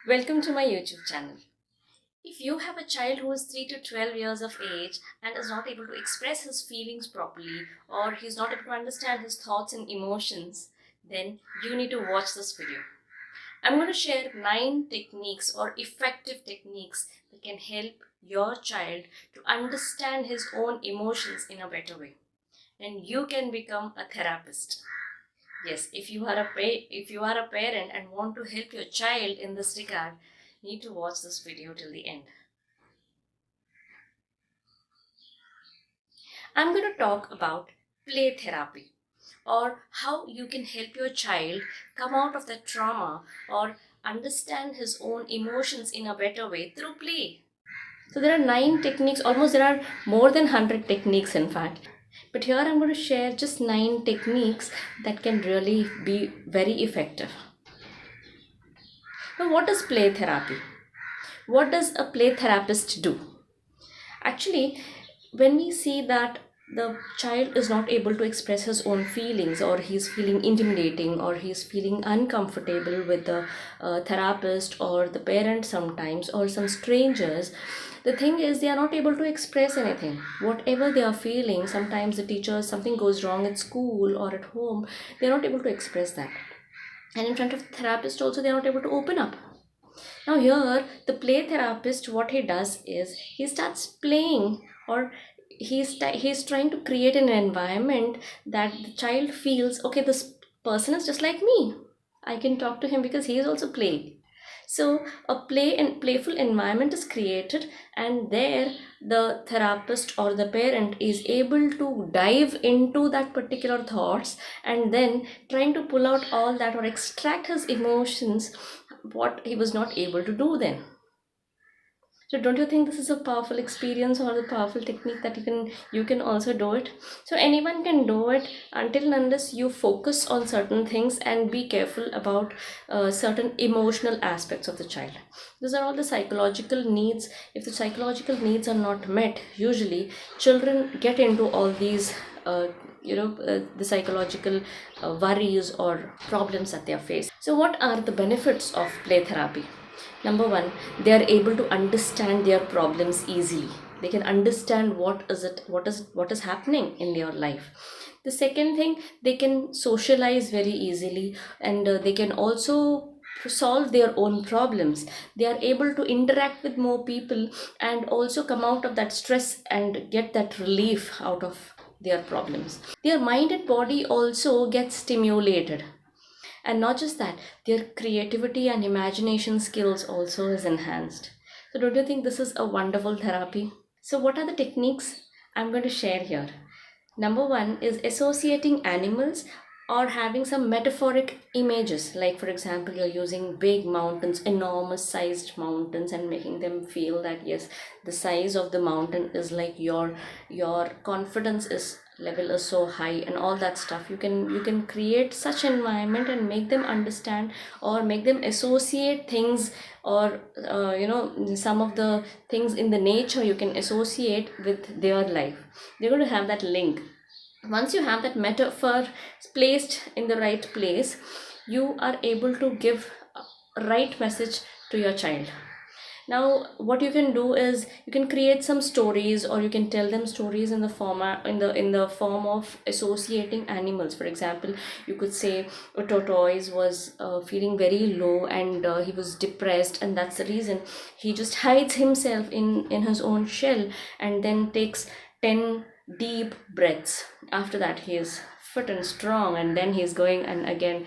Welcome to my YouTube channel. If you have a child who is 3 to 12 years of age and is not able to express his feelings properly, or he's not able to understand his thoughts and emotions, then you need to watch this video. I'm going to share 9 techniques or effective techniques that can help your child to understand his own emotions in a better way. And you can become a therapist. Yes, if you are a parent and want to help your child in this regard, need to watch this video till the end. I'm going to talk about play therapy, or how you can help your child come out of that trauma or understand his own emotions in a better way through play. So there are 9 techniques, almost there are more than 100 techniques in fact. But here I'm going to share just 9 techniques that can really be very effective. Now, what is play therapy? What does a play therapist do? Actually, when we see that the child is not able to express his own feelings, or he's feeling intimidating, or he's feeling uncomfortable with the therapist or the parent sometimes, or some strangers, the thing is they are not able to express anything. Whatever they are feeling, sometimes the teacher, something goes wrong at school or at home, they are not able to express that. And in front of the therapist also, they are not able to open up. Now, here, the play therapist, what he does is he starts playing, or he's trying to create an environment that the child feels, okay, this person is just like me. I can talk to him because he is also playing. So a play and playful environment is created, and there the therapist or the parent is able to dive into that particular thoughts, and then trying to pull out all that or extract his emotions, what he was not able to do then. So don't you think this is a powerful experience or a powerful technique that you can also do it? So anyone can do it, until and unless you focus on certain things and be careful about certain emotional aspects of the child. These are all the psychological needs. If the psychological needs are not met, usually children get into all these the psychological worries or problems that they are facing. So what are the benefits of play therapy? Number one, they are able to understand their problems easily. They can understand what is happening in their life. The second thing, they can socialize very easily, and they can also solve their own problems. They are able to interact with more people and also come out of that stress and get that relief out of their problems. Their mind and body also get stimulated, and not just that, their creativity and imagination skills also is enhanced. So don't you think this is a wonderful therapy? So what are the techniques I'm going to share here? Number one is associating animals or having some metaphoric images. Like, for example, you're using big mountains, enormous sized mountains, and making them feel that yes, the size of the mountain is like your confidence is level is so high, and all that stuff. You can create such environment and make them understand, or make them associate things, or some of the things in the nature you can associate with their life. They're going to have that link. Once you have that metaphor placed in the right place, you are able to give a right message to your child. Now what you can do is you can create some stories, or you can tell them stories in the format in the form of associating animals. For example, you could say a tortoise was feeling very low, and he was depressed, and that's the reason he just hides himself in his own shell, and then takes 10 deep breaths. After that, he is fit and strong, and then he's going and again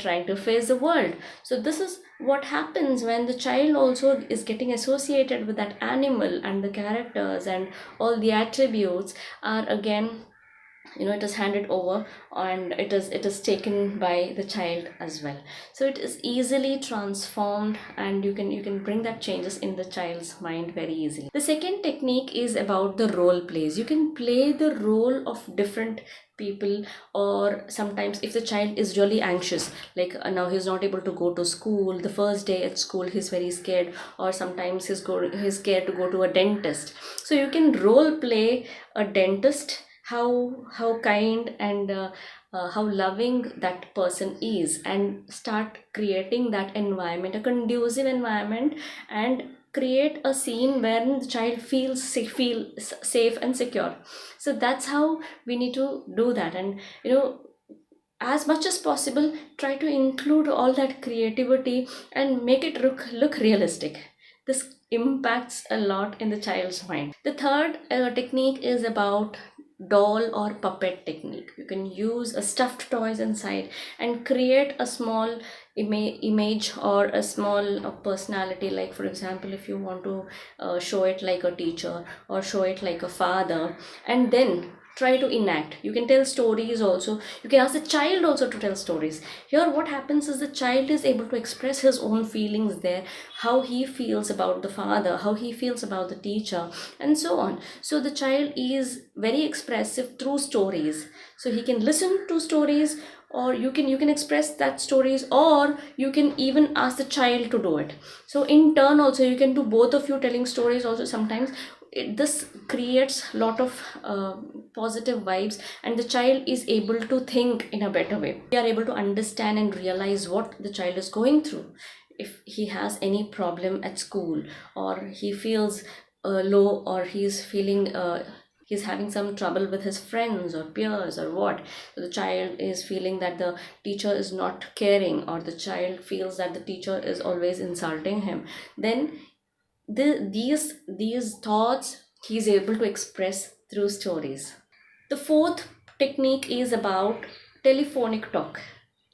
trying to face the world. So this is what happens when the child also is getting associated with that animal, and the characters and all the attributes are again, it is handed over, and it is taken by the child as well. So it is easily transformed, and you can bring that changes in the child's mind very easily. The second technique is about the role plays. You can play the role of different people, or sometimes if the child is really anxious, like now he's not able to go to school, the first day at school he's very scared, or sometimes he's scared to go to a dentist. So you can role play a dentist, how kind and how loving that person is, and start creating that environment, a conducive environment, and create a scene where the child feels safe and secure. So that's how we need to do that. And as much as possible, try to include all that creativity and make it look realistic. This impacts a lot in the child's mind. The third technique is about doll or puppet technique. You can use a stuffed toys inside and create a small image or a small personality. Like for example, if you want to show it like a teacher or show it like a father, and then try to enact. You can tell stories also. You can ask the child also to tell stories. Here what happens is the child is able to express his own feelings there, how he feels about the father, how he feels about the teacher, and so on. So the child is very expressive through stories. So he can listen to stories, or you can express that stories, or you can even ask the child to do it. So in turn also you can do both of you telling stories also. Sometimes this creates a lot of positive vibes, and the child is able to think in a better way. We are able to understand and realize what the child is going through. If he has any problem at school, or he feels low, or he's having some trouble with his friends or peers or what. So the child is feeling that the teacher is not caring, or the child feels that the teacher is always insulting him, then these thoughts he's able to express through stories. The fourth technique is about telephonic talk.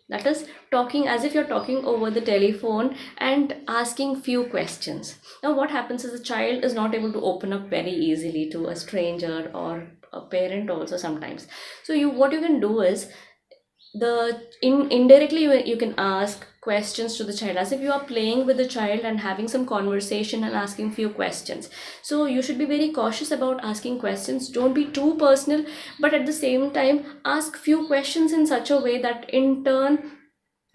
That is talking as if you're talking over the telephone and asking few questions. Now what happens is the child is not able to open up very easily to a stranger or a parent also sometimes. So what you can do is, indirectly you can ask questions to the child, as if you are playing with the child and having some conversation and asking few questions. So you should be very cautious about asking questions. Don't be too personal, but at the same time ask few questions in such a way that in turn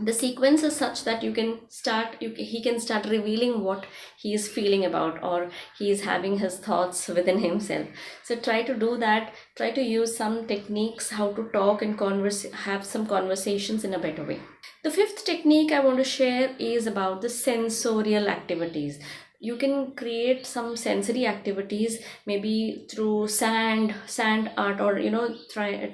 the sequence is such that he can start revealing what he is feeling about, or he is having his thoughts within himself. So try to do that. Try to use some techniques how to talk and have some conversations in a better way. The fifth technique I want to share is about the sensorial activities. You can create some sensory activities, maybe through sand art, or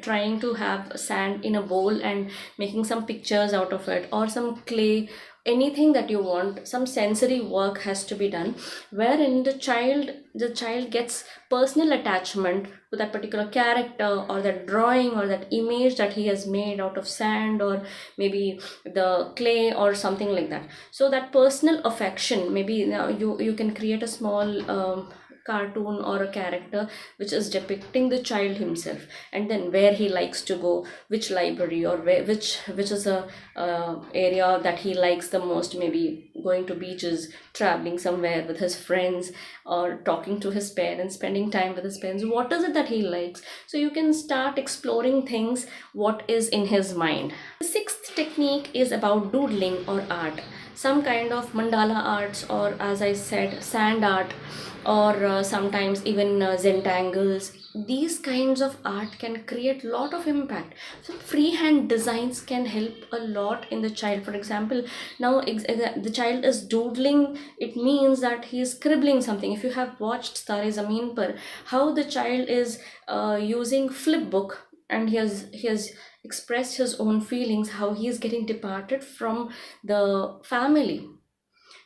trying to have sand in a bowl and making some pictures out of it, or some clay. Anything that you want, some sensory work has to be done, wherein the child gets personal attachment to that particular character, or that drawing, or that image that he has made out of sand, or maybe the clay or something like that. So that personal affection, maybe now you can create a small cartoon or a character which is depicting the child himself, and then where he likes to go, which library, or which is a area that he likes the most, maybe going to beaches, traveling somewhere with his friends, or talking to his parents, spending time with his parents. What is it that he likes? So you can start exploring things, what is in his mind. The sixth technique is about doodling or art, some kind of mandala arts, or as I said, sand art, or sometimes even zentangles. These kinds of art can create lot of impact. So freehand designs can help a lot in the child. For example, now the child is doodling, it means that he is scribbling something. If you have watched Tare Zameen Par, how the child is using flip book, and he has expressed his own feelings, how he is getting departed from the family.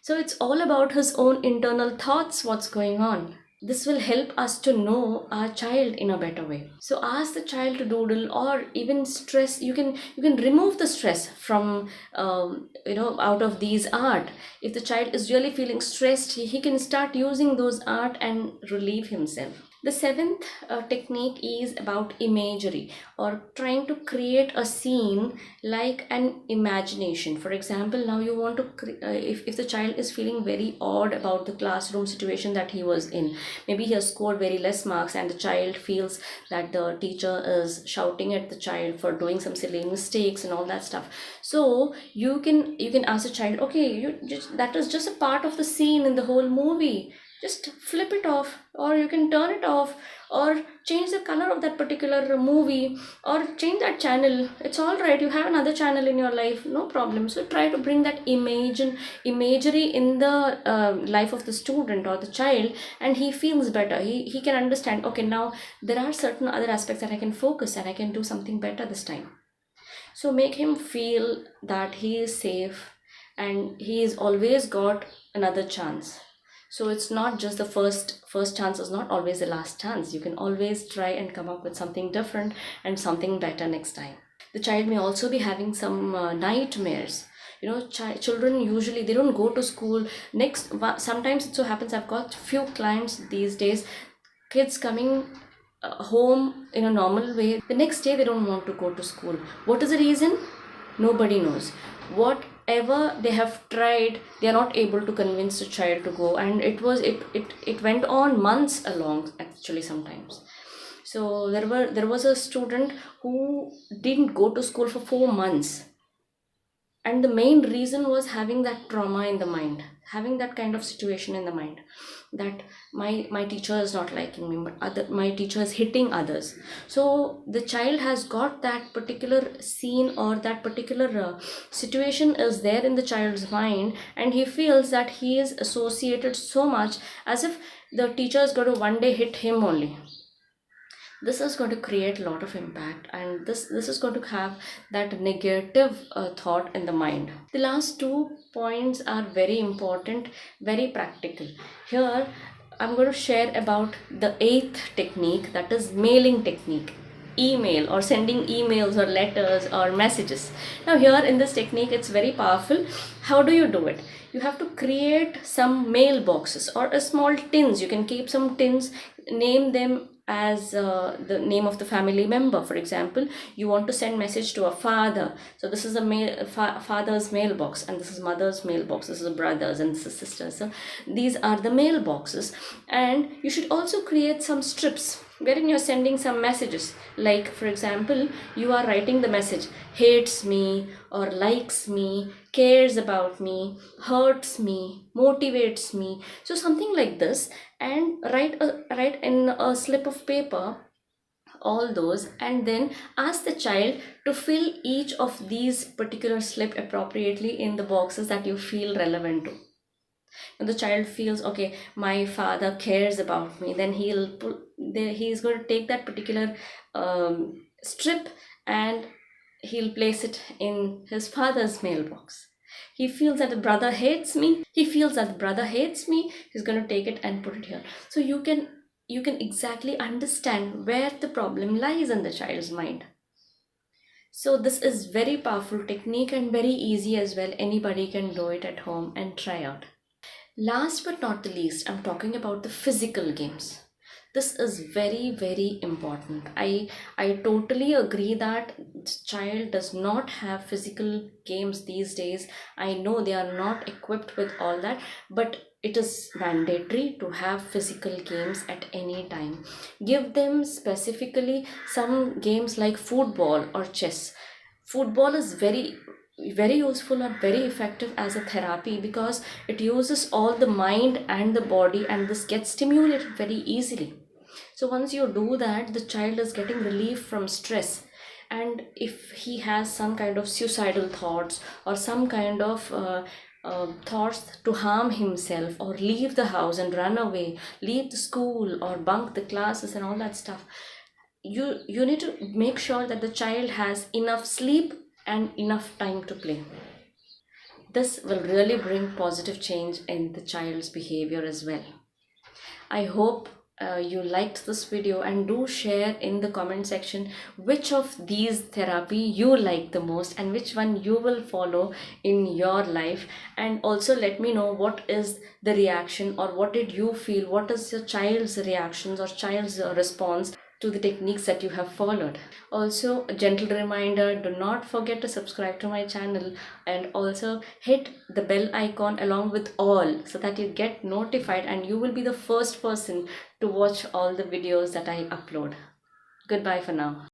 So it's all about his own internal thoughts, what's going on. This will help us to know our child in a better way. So ask the child to doodle, or even stress. You can remove the stress from out of these art. If the child is really feeling stressed, he can start using those art and relieve himself. The seventh technique is about imagery, or trying to create a scene like an imagination. For example, now you want to, if the child is feeling very odd about the classroom situation that he was in, maybe he has scored very less marks, and the child feels that the teacher is shouting at the child for doing some silly mistakes and all that stuff. So you can ask the child, okay, that is just a part of the scene in the whole movie. just flip it off, or you can turn it off, or change the color of that particular movie, or change that channel. It's all right, you have another channel in your life, no problem. So try to bring that imagery in the life of the student or the child, and he feels better. He can understand, okay, now there are certain other aspects that I can focus, and I can do something better this time. So make him feel that he is safe, and he is always got another chance. So it's not just the first chance is not always the last chance. You can always try and come up with something different and something better next time. The child may also be having some nightmares. You know, children usually, they don't go to school. Sometimes it so happens, I've got few clients these days, kids coming home in a normal way, the next day they don't want to go to school. What is the reason? Nobody knows. Whatever they have tried, they are not able to convince the child to go, and it went on months along, actually, sometimes. So there was a student who didn't go to school for 4 months, and the main reason was having that trauma in the mind, having that kind of situation in the mind, that my teacher is not liking me, but my teacher is hitting others. So the child has got that particular scene, or that particular situation is there in the child's mind, and he feels that he is associated so much, as if the teacher is going to one day hit him only. This is going to create a lot of impact, and this is going to have that negative thought in the mind. The last 2 points are very important, very practical. Here I'm going to share about the 8th technique, that is mailing technique. Email, or sending emails or letters or messages. Now here in this technique, it's very powerful. How do you do it? You have to create some mailboxes or a small tins. You can keep some tins, name them as the name of the family member. For example, you want to send message to a father, so this is a father's mailbox, and this is mother's mailbox, this is a brothers, and this is sisters. So these are the mailboxes. And you should also create some strips wherein you're sending some messages. Like, for example, you are writing the message, hates me, or likes me, cares about me, hurts me, motivates me. So something like this, and write in a slip of paper all those, and then ask the child to fill each of these particular slip appropriately in the boxes that you feel relevant to. And the child feels, okay, my father cares about me, then he's going to take that particular strip, and he'll place it in his father's mailbox. He feels that the brother hates me, he's going to take it and put it here. So you can exactly understand where the problem lies in the child's mind. So this is very powerful technique, and very easy as well. Anybody can do it at home and try out. Last but not the least, I'm talking about the physical games. This is very, very important. I totally agree that child does not have physical games these days. I know they are not equipped with all that, but it is mandatory to have physical games at any time. Give them specifically some games like football or chess. Football is very useful and very effective as a therapy, because it uses all the mind and the body, and this gets stimulated very easily. So once you do that, the child is getting relief from stress. And if he has some kind of suicidal thoughts, or some kind of thoughts to harm himself, or leave the house and run away, leave the school, or bunk the classes and all that stuff, you need to make sure that the child has enough sleep and enough time to play. This will really bring positive change in the child's behavior as well. I hope you liked this video, and do share in the comment section which of these therapy you like the most, and which one you will follow in your life. And also let me know what is the reaction, or what did you feel, what is your child's reactions or child's response to the techniques that you have followed. Also, a gentle reminder, do not forget to subscribe to my channel, and also hit the bell icon along with all, so that you get notified and you will be the first person to watch all the videos that I upload. Goodbye for now.